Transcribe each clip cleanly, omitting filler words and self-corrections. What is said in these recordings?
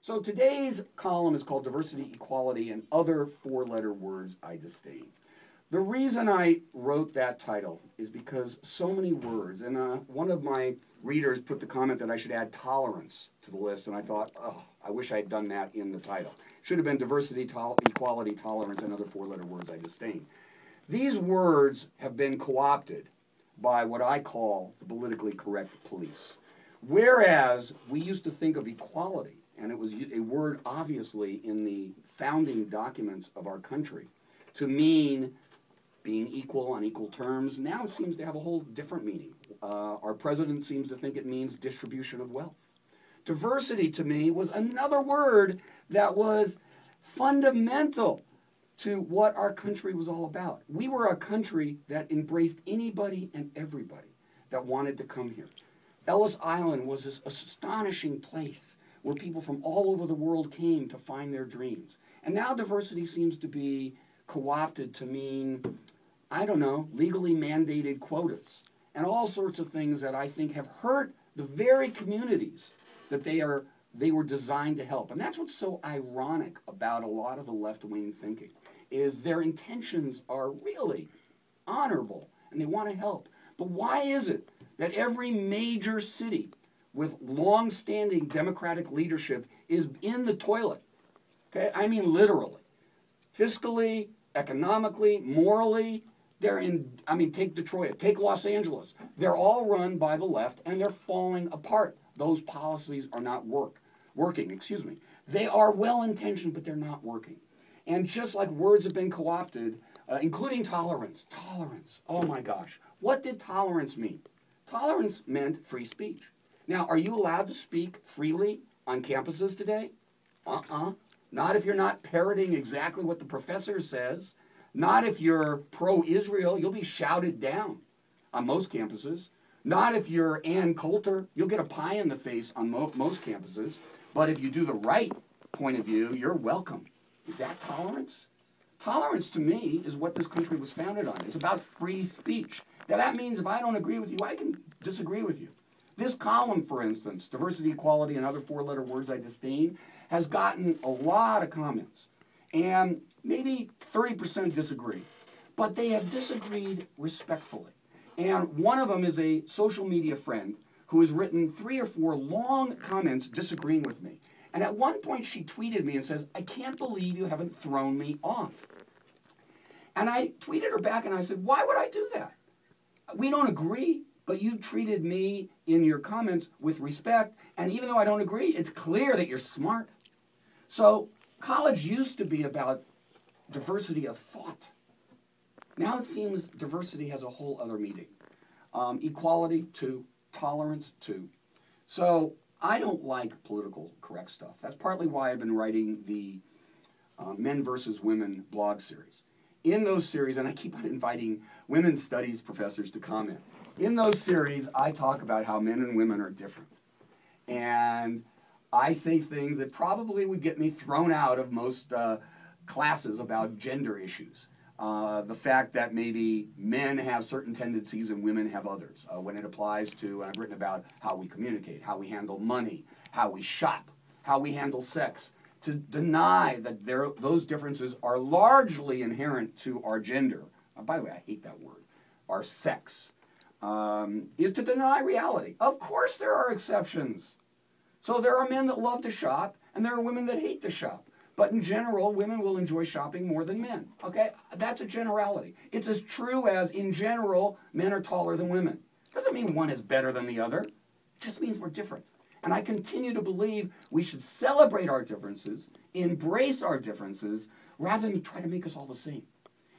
So today's column is called Diversity, Equality, and Other Four-Letter Words I Disdain. The reason I wrote that title is because so many words, and one of my readers put the comment that I should add tolerance to the list, and I thought, oh, I wish I had done that in the title. Should have been diversity, equality, tolerance, and other four-letter words I disdain. These words have been co-opted by what I call the politically correct police. Whereas we used to think of equality, and it was a word obviously in the founding documents of our country, to mean being equal on equal terms, now it seems to have a whole different meaning. Our president seems to think it means distribution of wealth. Diversity, to me, was another word that was fundamental to what our country was all about. We were a country that embraced anybody and everybody that wanted to come here. Ellis Island was this astonishing place where people from all over the world came to find their dreams. And now diversity seems to be co-opted to mean, I don't know, legally mandated quotas and all sorts of things that I think have hurt the very communities that they were designed to help. And that's what's so ironic about a lot of the left-wing thinking, is their intentions are really honorable and they want to help. But why is it that every major city with long-standing democratic leadership is in the toilet? Okay, I mean literally. Fiscally, economically, morally, they're in, I mean, take Detroit, take Los Angeles. They're all run by the left and they're falling apart. Those policies are not working. They are well-intentioned, but they're not working. And just like words have been co-opted, including tolerance. Tolerance, oh my gosh. What did tolerance mean? Tolerance meant free speech. Now, are you allowed to speak freely on campuses today? Not if you're not parroting exactly what the professor says. Not if you're pro-Israel. You'll be shouted down on most campuses. Not if you're Ann Coulter. You'll get a pie in the face on most campuses. But if you do the right point of view, you're welcome. Is that tolerance? Tolerance, to me, is what this country was founded on. It's about free speech. Now, that means if I don't agree with you, I can disagree with you. This column, for instance, Diversity, Equality, and Other Four-Letter Words I Disdain, has gotten a lot of comments. And maybe 30% disagree. But they have disagreed respectfully. And one of them is a social media friend who has written 3 or 4 long comments disagreeing with me. And at one point she tweeted me and says, I can't believe you haven't thrown me off. And I tweeted her back and I said, why would I do that? We don't agree, but you treated me in your comments with respect. And even though I don't agree, it's clear that you're smart. So college used to be about diversity of thought. Now it seems diversity has a whole other meaning. Equality, too. Tolerance, too. So I don't like political correct stuff. That's partly why I've been writing the Men versus Women blog series. In those series, and I keep on inviting women's studies professors to comment. In those series, I talk about how men and women are different. And I say things that probably would get me thrown out of most classes about gender issues. The fact that maybe men have certain tendencies and women have others. When it applies to, and I've written about how we communicate, how we handle money, how we shop, how we handle sex. To deny that those differences are largely inherent to our gender, by the way, I hate that word, our sex, is to deny reality. Of course there are exceptions. So there are men that love to shop, and there are women that hate to shop. But in general, women will enjoy shopping more than men. Okay? That's a generality. It's as true as, in general, men are taller than women. Doesn't mean one is better than the other. It just means we're different. And I continue to believe we should celebrate our differences, embrace our differences, rather than try to make us all the same.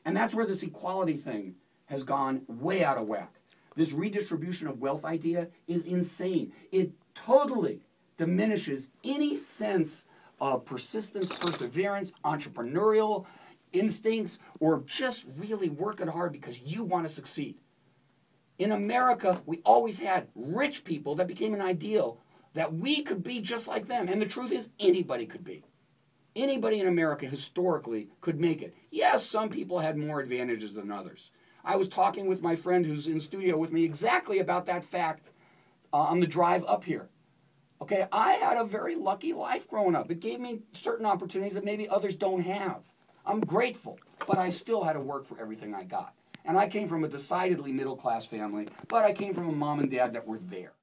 And that's where this equality thing has gone way out of whack. This redistribution of wealth idea is insane. It totally diminishes any sense of persistence, perseverance, entrepreneurial instincts, or just really working hard because you want to succeed. In America, we always had rich people that became an ideal that we could be just like them. And the truth is, anybody could be. Anybody in America historically could make it. Yes, some people had more advantages than others. I was talking with my friend who's in studio with me exactly about that fact on the drive up here. Okay, I had a very lucky life growing up. It gave me certain opportunities that maybe others don't have. I'm grateful, but I still had to work for everything I got. And I came from a decidedly middle-class family, but I came from a mom and dad that were there.